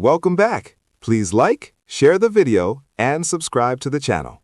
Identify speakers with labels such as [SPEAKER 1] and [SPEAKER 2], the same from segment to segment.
[SPEAKER 1] Welcome back. Please like, share the video, and subscribe to the channel.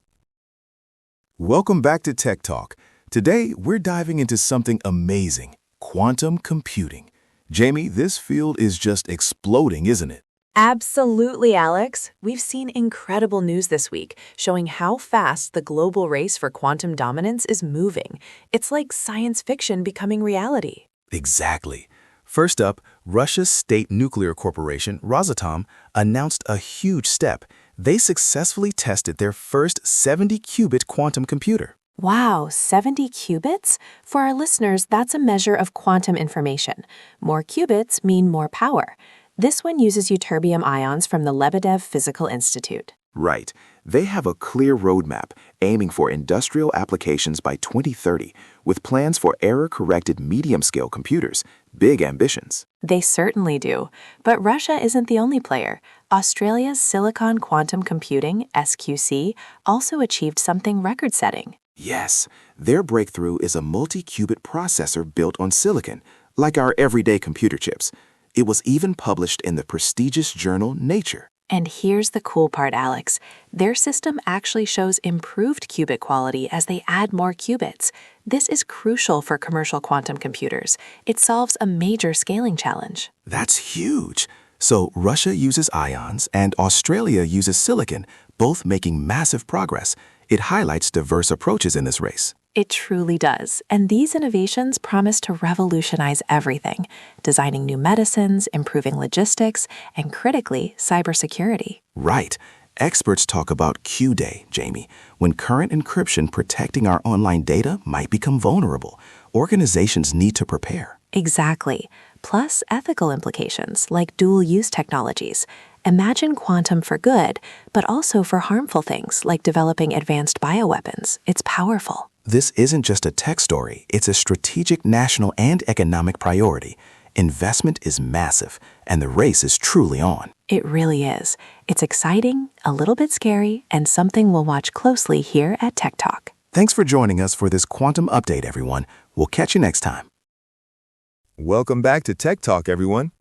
[SPEAKER 1] Welcome back to Tech Talk. Today, we're diving into something amazing, quantum computing. Jamie, this field is just exploding, isn't it?
[SPEAKER 2] Absolutely, Alex. We've seen incredible news this week showing how fast the global race for quantum dominance is moving. It's like science fiction becoming reality.
[SPEAKER 1] Exactly. First up, Russia's state nuclear corporation, Rosatom, announced a huge step. They successfully tested their first 70-qubit quantum computer.
[SPEAKER 2] Wow, 70 qubits? For our listeners, that's a measure of quantum information. More qubits mean more power. This one uses ytterbium ions from the Lebedev Physical Institute.
[SPEAKER 1] Right. They have a clear roadmap aiming for industrial applications by 2030, with plans for error-corrected medium-scale computers. Big ambitions.
[SPEAKER 2] They certainly do. But Russia isn't the only player. Australia's Silicon Quantum Computing, SQC, also achieved something record-setting.
[SPEAKER 1] Yes, their breakthrough is a multi-qubit processor built on silicon, like our everyday computer chips. It was even published in the prestigious journal Nature.
[SPEAKER 2] And here's the cool part, Alex. Their system actually shows improved qubit quality as they add more qubits. This is crucial for commercial quantum computers. It solves a major scaling challenge.
[SPEAKER 1] That's huge. So Russia uses ions and Australia uses silicon, both making massive progress. It highlights diverse approaches in this race.
[SPEAKER 2] It truly does. And these innovations promise to revolutionize everything, designing new medicines, improving logistics, and critically, cybersecurity.
[SPEAKER 1] Right. Experts talk about Q-Day, Jamie, when current encryption protecting our online data might become vulnerable. Organizations need to prepare.
[SPEAKER 2] Exactly. Plus ethical implications like dual-use technologies. Imagine quantum for good, but also for harmful things like developing advanced bioweapons. It's powerful.
[SPEAKER 1] This isn't just a tech story, it's a strategic national and economic priority. Investment is massive, and the race is truly on.
[SPEAKER 2] It really is. It's exciting, a little bit scary, and something we'll watch closely here at Tech Talk.
[SPEAKER 1] Thanks for joining us for this quantum update, everyone. We'll catch you next time. Welcome back to Tech Talk, everyone.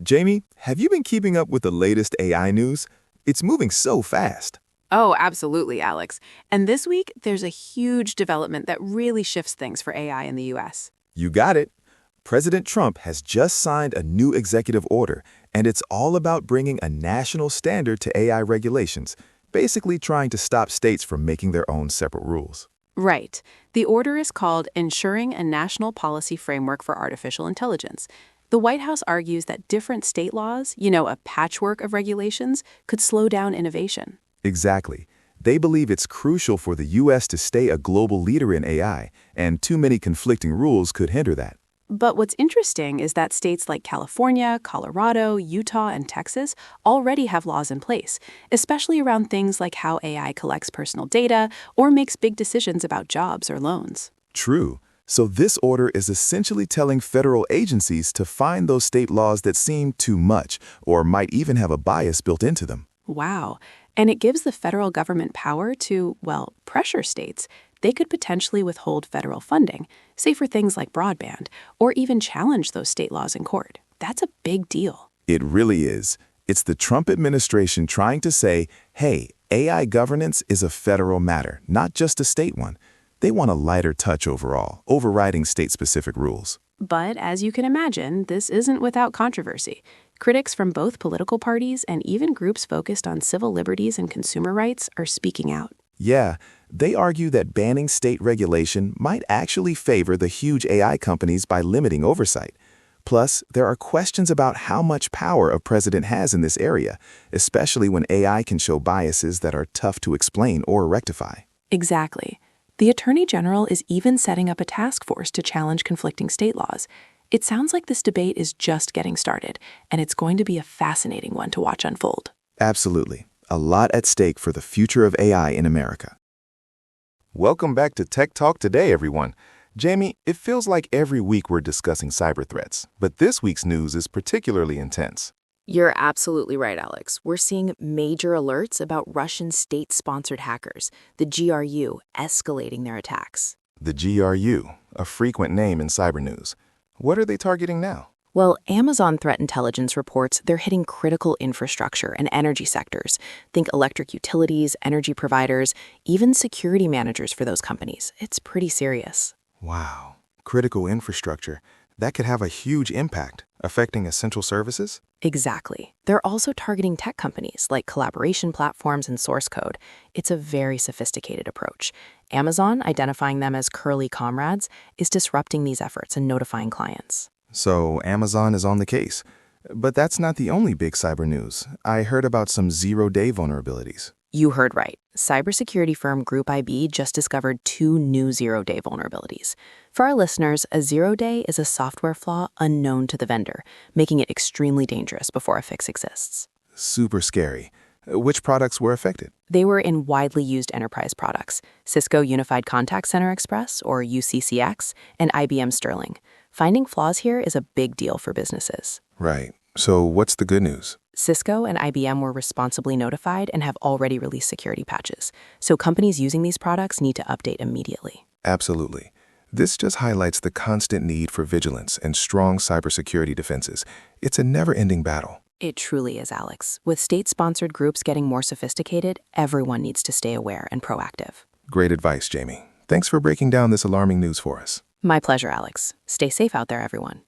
[SPEAKER 1] Jamie, have you been keeping up with the latest AI news? It's moving so fast.
[SPEAKER 3] Oh, absolutely, Alex. And this week, there's a huge development that really shifts things for AI in the U.S.
[SPEAKER 1] You got it. President Trump has just signed a new executive order, and it's all about bringing a national standard to AI regulations, basically trying to stop states from making their own separate rules.
[SPEAKER 3] Right. The order is called Ensuring a National Policy Framework for Artificial Intelligence. The White House argues that different state laws, a patchwork of regulations, could slow down innovation.
[SPEAKER 1] Exactly. They believe it's crucial for the U.S. to stay a global leader in AI, and too many conflicting rules could hinder that.
[SPEAKER 3] But what's interesting is that states like California, Colorado, Utah, and Texas already have laws in place, especially around things like how AI collects personal data or makes big decisions about jobs or loans.
[SPEAKER 1] True. So this order is essentially telling federal agencies to find those state laws that seem too much or might even have a bias built into them.
[SPEAKER 3] Wow. And it gives the federal government power to, pressure states. They could potentially withhold federal funding, say for things like broadband, or even challenge those state laws in court. That's a big deal.
[SPEAKER 1] It really is. It's the Trump administration trying to say, hey, AI governance is a federal matter, not just a state one. They want a lighter touch overall, overriding state-specific rules.
[SPEAKER 3] But as you can imagine, this isn't without controversy. Critics from both political parties and even groups focused on civil liberties and consumer rights are speaking out.
[SPEAKER 1] Yeah, they argue that banning state regulation might actually favor the huge AI companies by limiting oversight. Plus, there are questions about how much power a president has in this area, especially when AI can show biases that are tough to explain or rectify.
[SPEAKER 2] Exactly. The Attorney General is even setting up a task force to challenge conflicting state laws. It sounds like this debate is just getting started, and it's going to be a fascinating one to watch unfold.
[SPEAKER 1] Absolutely. A lot at stake for the future of AI in America. Welcome back to Tech Talk Today, everyone. Jamie, it feels like every week we're discussing cyber threats, but this week's news is particularly intense.
[SPEAKER 4] You're absolutely right, Alex. We're seeing major alerts about Russian state-sponsored hackers, the GRU, escalating their attacks.
[SPEAKER 1] The GRU, a frequent name in cyber news. What are they targeting now?
[SPEAKER 4] Well, Amazon Threat Intelligence reports they're hitting critical infrastructure and energy sectors. Think electric utilities, energy providers, even security managers for those companies. It's pretty serious.
[SPEAKER 1] Wow. Critical infrastructure. That could have a huge impact, affecting essential services?
[SPEAKER 4] Exactly. They're also targeting tech companies like collaboration platforms and source code. It's a very sophisticated approach. Amazon, identifying them as curly comrades, is disrupting these efforts and notifying clients.
[SPEAKER 1] So Amazon is on the case. But that's not the only big cyber news. I heard about some zero-day vulnerabilities.
[SPEAKER 4] You heard right. Cybersecurity firm Group IB just discovered 2 new zero-day vulnerabilities. For our listeners, a zero-day is a software flaw unknown to the vendor, making it extremely dangerous before a fix exists.
[SPEAKER 1] Super scary. Which products were affected?
[SPEAKER 4] They were in widely used enterprise products, Cisco Unified Contact Center Express, or UCCX, and IBM Sterling. Finding flaws here is a big deal for businesses.
[SPEAKER 1] Right. So what's the good news?
[SPEAKER 4] Cisco and IBM were responsibly notified and have already released security patches, so companies using these products need to update immediately.
[SPEAKER 1] Absolutely. This just highlights the constant need for vigilance and strong cybersecurity defenses. It's a never-ending battle.
[SPEAKER 4] It truly is, Alex. With state-sponsored groups getting more sophisticated, everyone needs to stay aware and proactive.
[SPEAKER 1] Great advice, Jamie. Thanks for breaking down this alarming news for us.
[SPEAKER 4] My pleasure, Alex. Stay safe out there, everyone.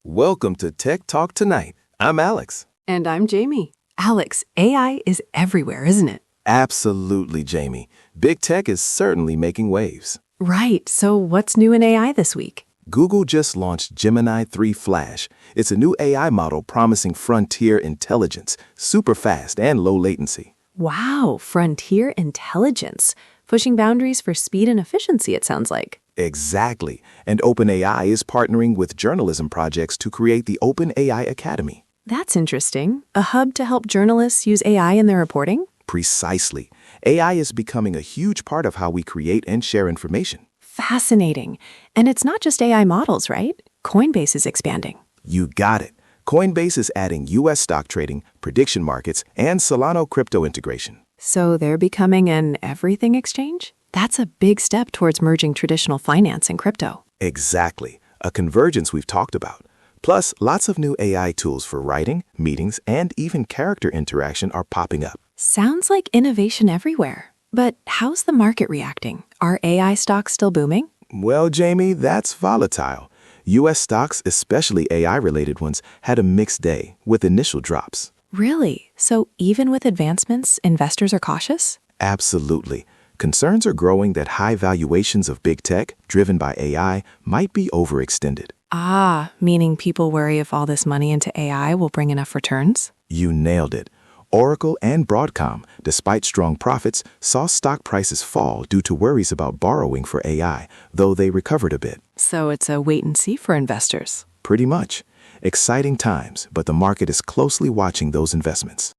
[SPEAKER 5] Welcome to Tech Talk Tonight. I'm Alex.
[SPEAKER 2] And I'm Jamie. Alex, AI is everywhere, isn't it?
[SPEAKER 5] Absolutely, Jamie. Big tech is certainly making waves.
[SPEAKER 2] Right. So what's new in AI this week?
[SPEAKER 5] Google just launched Gemini 3 Flash. It's a new AI model promising frontier intelligence, super fast and low latency.
[SPEAKER 2] Wow, frontier intelligence. Pushing boundaries for speed and efficiency, it sounds like.
[SPEAKER 5] Exactly. And OpenAI is partnering with journalism projects to create the OpenAI Academy.
[SPEAKER 2] That's interesting. A hub to help journalists use AI in their reporting?
[SPEAKER 5] Precisely. AI is becoming a huge part of how we create and share information.
[SPEAKER 2] Fascinating. And it's not just AI models, right? Coinbase is expanding.
[SPEAKER 5] You got it. Coinbase is adding U.S. stock trading, prediction markets, and Solana crypto integration.
[SPEAKER 2] So they're becoming an everything exchange? That's a big step towards merging traditional finance and crypto.
[SPEAKER 5] Exactly. A convergence we've talked about. Plus, lots of new AI tools for writing, meetings, and even character interaction are popping up.
[SPEAKER 2] Sounds like innovation everywhere. But how's the market reacting? Are AI stocks still booming?
[SPEAKER 5] Well, Jamie, that's volatile. U.S. stocks, especially AI-related ones, had a mixed day with initial drops.
[SPEAKER 2] Really? So even with advancements, investors are cautious?
[SPEAKER 5] Absolutely. Concerns are growing that high valuations of big tech, driven by AI, might be overextended.
[SPEAKER 2] Ah, meaning people worry if all this money into AI will bring enough returns?
[SPEAKER 5] You nailed it. Oracle and Broadcom, despite strong profits, saw stock prices fall due to worries about borrowing for AI, though they recovered a bit.
[SPEAKER 2] So it's a wait and see for investors.
[SPEAKER 5] Pretty much. Exciting times, but the market is closely watching those investments.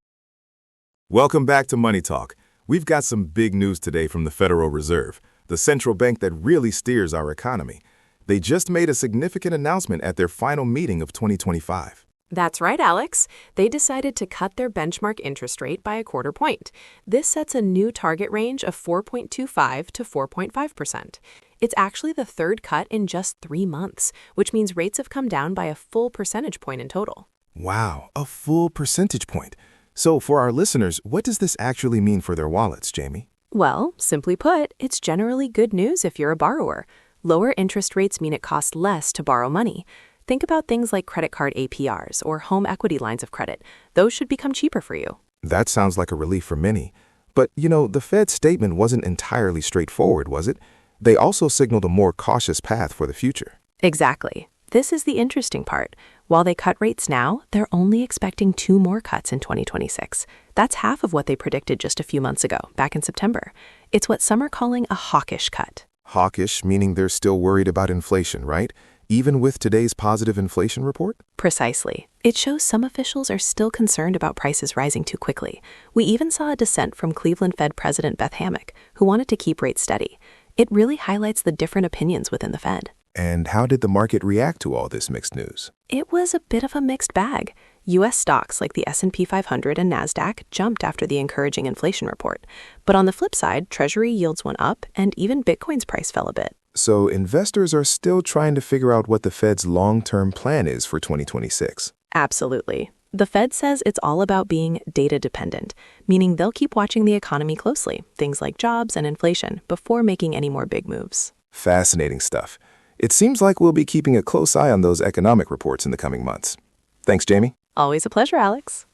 [SPEAKER 1] Welcome back to Money Talk. We've got some big news today from the Federal Reserve, the central bank that really steers our economy. They just made a significant announcement at their final meeting of 2025.
[SPEAKER 3] That's right, Alex. They decided to cut their benchmark interest rate by a quarter point. This sets a new target range of 4.25 to 4.5%. It's actually the third cut in just 3 months, which means rates have come down by a full percentage point in total.
[SPEAKER 1] Wow, a full percentage point. So for our listeners, what does this actually mean for their wallets, Jamie?
[SPEAKER 3] Well, simply put, it's generally good news if you're a borrower. Lower interest rates mean it costs less to borrow money. Think about things like credit card APRs or home equity lines of credit. Those should become cheaper for you.
[SPEAKER 1] That sounds like a relief for many. But, the Fed's statement wasn't entirely straightforward, was it? They also signaled a more cautious path for the future.
[SPEAKER 3] Exactly. This is the interesting part. While they cut rates now, they're only expecting 2 more cuts in 2026. That's half of what they predicted just a few months ago, back in September. It's what some are calling a hawkish cut.
[SPEAKER 1] Hawkish, meaning they're still worried about inflation, right? Even with today's positive inflation report?
[SPEAKER 3] Precisely. It shows some officials are still concerned about prices rising too quickly. We even saw a dissent from Cleveland Fed President Beth Hammack, who wanted to keep rates steady. It really highlights the different opinions within the Fed.
[SPEAKER 1] And how did the market react to all this mixed news?
[SPEAKER 3] It was a bit of a mixed bag. U.S. stocks like the S&P 500 and NASDAQ jumped after the encouraging inflation report. But on the flip side, Treasury yields went up and even Bitcoin's price fell a bit.
[SPEAKER 1] So investors are still trying to figure out what the Fed's long-term plan is for 2026.
[SPEAKER 4] Absolutely. The Fed says it's all about being data dependent, meaning they'll keep watching the economy closely, things like jobs and inflation, before making any more big moves.
[SPEAKER 1] Fascinating stuff. It seems like we'll be keeping a close eye on those economic reports in the coming months. Thanks, Jamie.
[SPEAKER 4] Always a pleasure, Alex.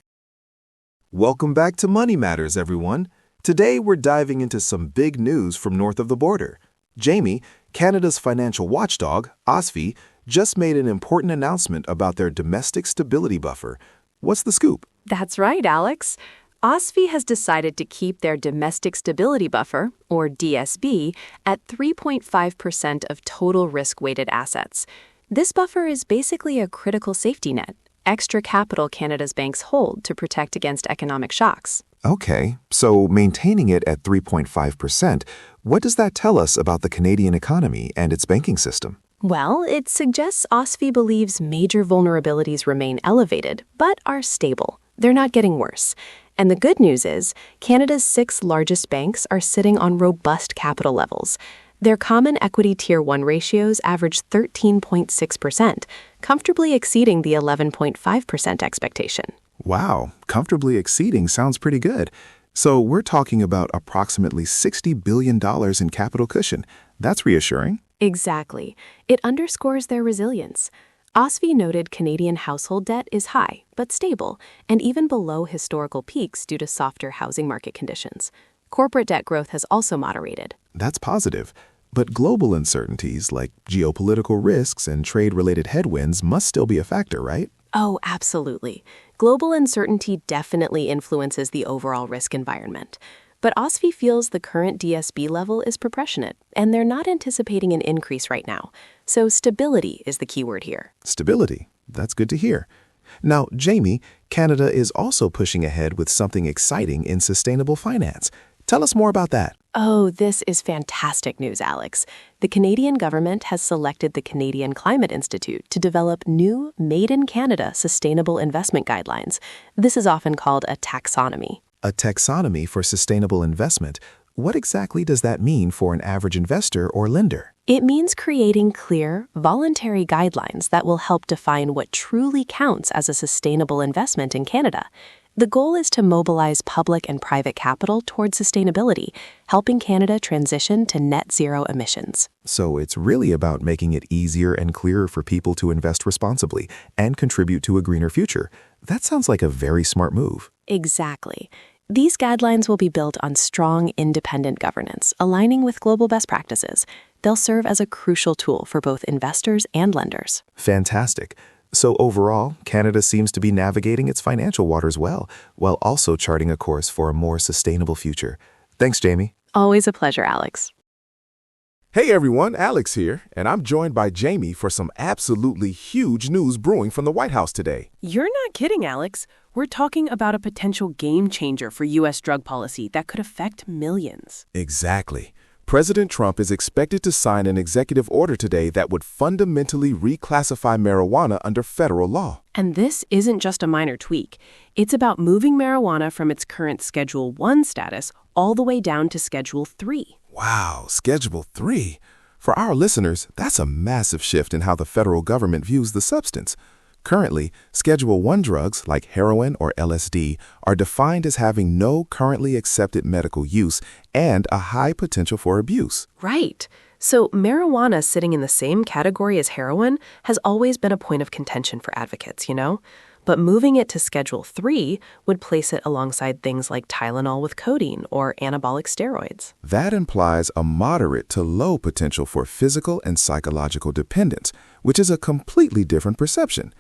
[SPEAKER 1] Welcome back to Money Matters, everyone. Today, we're diving into some big news from north of the border. Jamie, Canada's financial watchdog, OSFI, just made an important announcement about their domestic stability buffer. What's the scoop?
[SPEAKER 3] That's right, Alex. OSFI has decided to keep their domestic stability buffer, or DSB, at 3.5% of total risk-weighted assets. This buffer is basically a critical safety net, extra capital Canada's banks hold to protect against economic shocks.
[SPEAKER 1] Okay, so maintaining it at 3.5%, what does that tell us about the Canadian economy and its banking system?
[SPEAKER 4] Well, it suggests OSFI believes major vulnerabilities remain elevated, but are stable. They're not getting worse. And the good news is, Canada's 6 largest banks are sitting on robust capital levels. Their common equity Tier 1 ratios average 13.6%, comfortably exceeding the 11.5% expectation.
[SPEAKER 1] Wow, comfortably exceeding sounds pretty good. So we're talking about approximately $60 billion in capital cushion. That's reassuring.
[SPEAKER 4] Exactly. It underscores their resilience. OSFI noted Canadian household debt is high, but stable, and even below historical peaks due to softer housing market conditions. Corporate debt growth has also moderated.
[SPEAKER 1] That's positive. But global uncertainties like geopolitical risks and trade-related headwinds must still be a factor, right?
[SPEAKER 4] Oh, absolutely. Global uncertainty definitely influences the overall risk environment. But OSFI feels the current DSB level is proportionate, and they're not anticipating an increase right now. So stability is the key word here.
[SPEAKER 1] Stability. That's good to hear. Now, Jamie, Canada is also pushing ahead with something exciting in sustainable finance. Tell us more about that.
[SPEAKER 4] Oh, this is fantastic news, Alex. The Canadian government has selected the Canadian Climate Institute to develop new Made in Canada sustainable investment guidelines. This is often called a taxonomy.
[SPEAKER 1] A taxonomy for sustainable investment. What exactly does that mean for an average investor or lender?
[SPEAKER 4] It means creating clear, voluntary guidelines that will help define what truly counts as a sustainable investment in Canada. The goal is to mobilize public and private capital towards sustainability, helping Canada transition to net zero emissions.
[SPEAKER 1] So it's really about making it easier and clearer for people to invest responsibly and contribute to a greener future. That sounds like a very smart move.
[SPEAKER 4] Exactly. These guidelines will be built on strong, independent governance, aligning with global best practices. They'll serve as a crucial tool for both investors and lenders.
[SPEAKER 1] Fantastic. So overall, Canada seems to be navigating its financial waters well, while also charting a course for a more sustainable future. Thanks, Jamie.
[SPEAKER 4] Always a pleasure, Alex.
[SPEAKER 6] Hey everyone, Alex here, and I'm joined by Jamie for some absolutely huge news brewing from the White House today.
[SPEAKER 7] You're not kidding, Alex. We're talking about a potential game changer for U.S. drug policy that could affect millions.
[SPEAKER 6] Exactly. President Trump is expected to sign an executive order today that would fundamentally reclassify marijuana under federal law.
[SPEAKER 7] And this isn't just a minor tweak. It's about moving marijuana from its current Schedule 1 status all the way down to Schedule 3.
[SPEAKER 6] Wow, Schedule 3. For our listeners, that's a massive shift in how the federal government views the substance. Currently, Schedule 1 drugs like heroin or LSD are defined as having no currently accepted medical use and a high potential for abuse.
[SPEAKER 4] Right. So marijuana sitting in the same category as heroin has always been a point of contention for advocates, you know? But moving it to Schedule 3 would place it alongside things like Tylenol with codeine or anabolic steroids.
[SPEAKER 6] That implies a moderate to low potential for physical and psychological dependence, which is a completely different perception.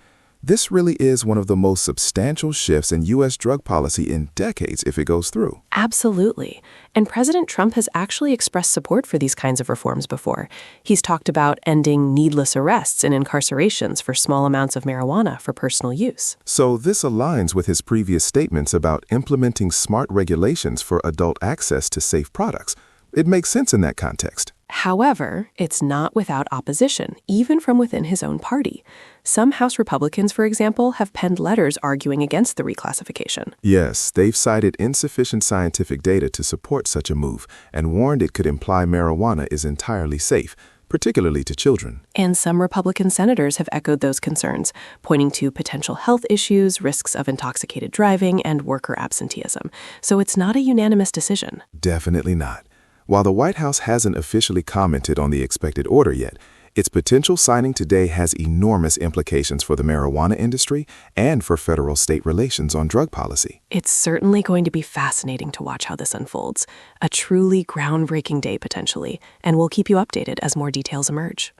[SPEAKER 6] This really is one of the most substantial shifts in U.S. drug policy in decades if it goes through.
[SPEAKER 4] Absolutely. And President Trump has actually expressed support for these kinds of reforms before. He's talked about ending needless arrests and incarcerations for small amounts of marijuana for personal use.
[SPEAKER 6] So this aligns with his previous statements about implementing smart regulations for adult access to safe products. It makes sense in that context.
[SPEAKER 4] However, it's not without opposition, even from within his own party. Some House Republicans, for example, have penned letters arguing against the reclassification.
[SPEAKER 6] Yes, they've cited insufficient scientific data to support such a move and warned it could imply marijuana is entirely safe, particularly to children.
[SPEAKER 7] And some Republican senators have echoed those concerns, pointing to potential health issues, risks of intoxicated driving, and worker absenteeism. So it's not a unanimous decision.
[SPEAKER 6] Definitely not. While the White House hasn't officially commented on the expected order yet, its potential signing today has enormous implications for the marijuana industry and for federal-state relations on drug policy.
[SPEAKER 7] It's certainly going to be fascinating to watch how this unfolds. A truly groundbreaking day, potentially, and we'll keep you updated as more details emerge.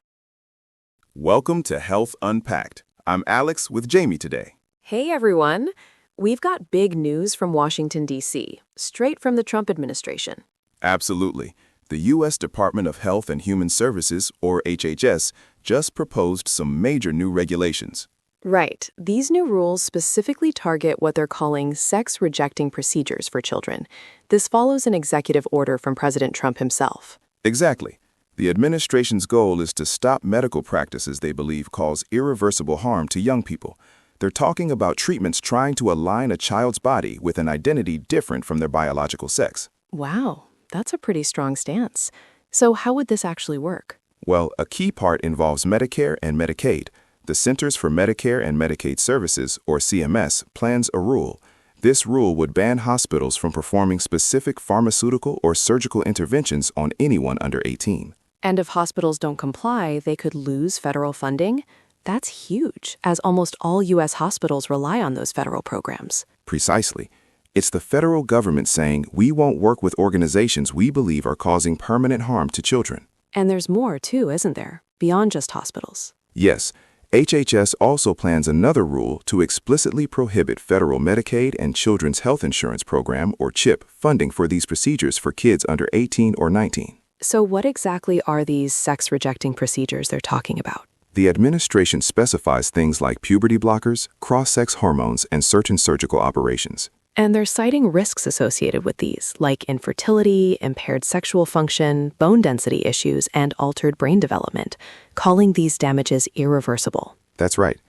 [SPEAKER 1] Welcome to Health Unpacked. I'm Alex with Jamie today.
[SPEAKER 4] Hey everyone! We've got big news from Washington, D.C., straight from the Trump administration.
[SPEAKER 1] Absolutely. The U.S. Department of Health and Human Services, or HHS, just proposed some major new regulations.
[SPEAKER 4] Right. These new rules specifically target what they're calling sex-rejecting procedures for children. This follows an executive order from President Trump himself.
[SPEAKER 1] Exactly. The administration's goal is to stop medical practices they believe cause irreversible harm to young people. They're talking about treatments trying to align a child's body with an identity different from their biological sex.
[SPEAKER 4] Wow. That's a pretty strong stance. So how would this actually work?
[SPEAKER 1] Well, a key part involves Medicare and Medicaid. The Centers for Medicare and Medicaid Services, or CMS, plans a rule. This rule would ban hospitals from performing specific pharmaceutical or surgical interventions on anyone under 18.
[SPEAKER 4] And if hospitals don't comply, they could lose federal funding? That's huge, as almost all U.S. hospitals rely on those federal programs.
[SPEAKER 1] Precisely. It's the federal government saying we won't work with organizations we believe are causing permanent harm to children.
[SPEAKER 4] And there's more, too, isn't there? Beyond just hospitals.
[SPEAKER 1] Yes. HHS also plans another rule to explicitly prohibit federal Medicaid and Children's Health Insurance Program, or CHIP, funding for these procedures for kids under 18 or 19.
[SPEAKER 4] So what exactly are these sex-rejecting procedures they're talking about?
[SPEAKER 1] The administration specifies things like puberty blockers, cross-sex hormones, and certain surgical operations.
[SPEAKER 4] And they're citing risks associated with these, like infertility, impaired sexual function, bone density issues, and altered brain development, calling these damages irreversible.
[SPEAKER 1] That's right.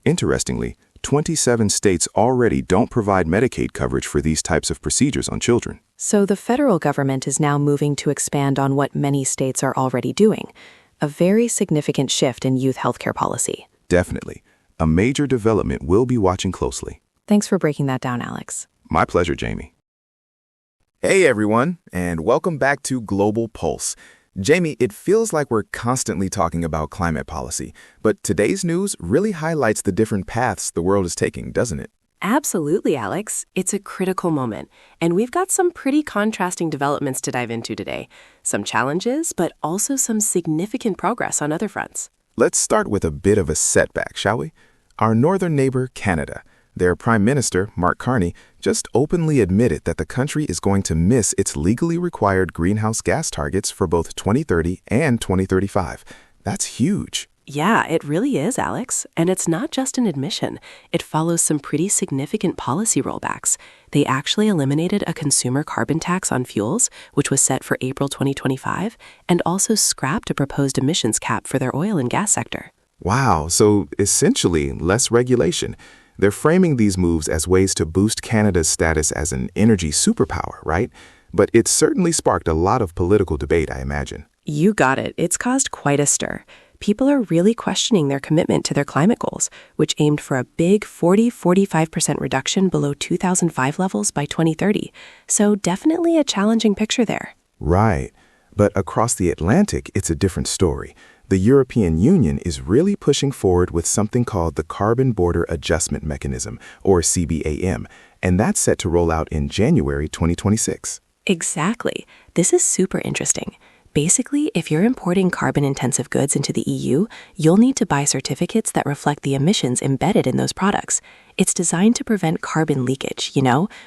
[SPEAKER 1] Interestingly, 27 states already don't provide Medicaid coverage for these types of procedures on children.
[SPEAKER 4] So the federal government is now moving to expand on what many states are already doing, a very significant shift in youth healthcare policy.
[SPEAKER 1] Definitely. A major development we'll be watching closely.
[SPEAKER 4] Thanks for breaking that down, Alex.
[SPEAKER 1] My pleasure, Jamie.
[SPEAKER 5] Hey everyone, and welcome back to Global Pulse. Jamie, it feels like we're constantly talking about climate policy, but today's news really highlights the different paths the world is taking, doesn't it?
[SPEAKER 7] Absolutely, Alex. It's a critical moment, and we've got some pretty contrasting developments to dive into today. Some challenges, but also some significant progress on other fronts.
[SPEAKER 5] Let's start with a bit of a setback, shall we? Our northern neighbor, Canada. Their Prime Minister, Mark Carney, just openly admitted that the country is going to miss its legally required greenhouse gas targets for both 2030 and 2035. That's huge.
[SPEAKER 7] Yeah, it really is, Alex. And it's not just an admission. It follows some pretty significant policy rollbacks. They actually eliminated a consumer carbon tax on fuels, which was set for April 2025, and also scrapped a proposed emissions cap for their oil and gas sector.
[SPEAKER 5] Wow, so essentially less regulation. They're framing these moves as ways to boost Canada's status as an energy superpower, right? But it's certainly sparked a lot of political debate, I imagine.
[SPEAKER 7] You got it. It's caused quite a stir. People are really questioning their commitment to their climate goals, which aimed for a big 40-45% reduction below 2005 levels by 2030. So definitely a challenging picture there.
[SPEAKER 5] Right. But across the Atlantic, it's a different story. The European Union is really pushing forward with something called the Carbon Border Adjustment Mechanism, or CBAM, and that's set to roll out in January 2026.
[SPEAKER 7] Exactly. This is super interesting. Basically, if you're importing carbon-intensive goods into the EU, you'll need to buy certificates that reflect the emissions embedded in those products. It's designed to prevent carbon leakage,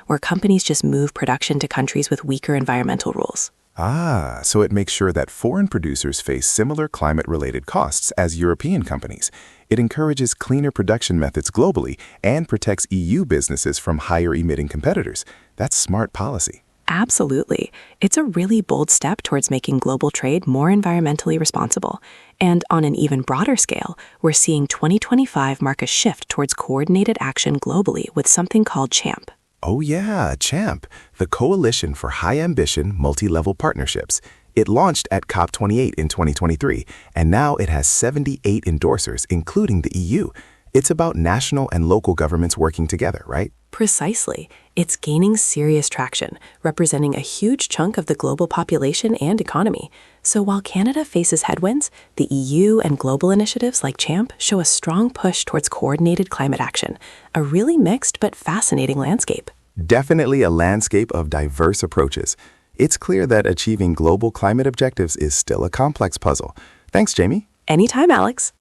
[SPEAKER 7] where companies just move production to countries with weaker environmental rules.
[SPEAKER 6] Ah, so it makes sure that foreign producers face similar climate-related costs as European companies. It encourages cleaner production methods globally and protects EU businesses from higher-emitting competitors. That's smart policy.
[SPEAKER 7] Absolutely. It's a really bold step towards making global trade more environmentally responsible. And on an even broader scale, we're seeing 2025 mark a shift towards coordinated action globally with something called CHAMP.
[SPEAKER 6] Oh yeah, CHAMP, the Coalition for High Ambition Multi-Level Partnerships.
[SPEAKER 1] It launched at COP28 in 2023, and now it has 78 endorsers, including the EU. It's about national and local governments working together, right?
[SPEAKER 7] Precisely. It's gaining serious traction, representing a huge chunk of the global population and economy. So while Canada faces headwinds, the EU and global initiatives like CHAMP show a strong push towards coordinated climate action, a really mixed but fascinating landscape.
[SPEAKER 1] Definitely a landscape of diverse approaches. It's clear that achieving global climate objectives is still a complex puzzle. Thanks, Jamie.
[SPEAKER 7] Anytime, Alex.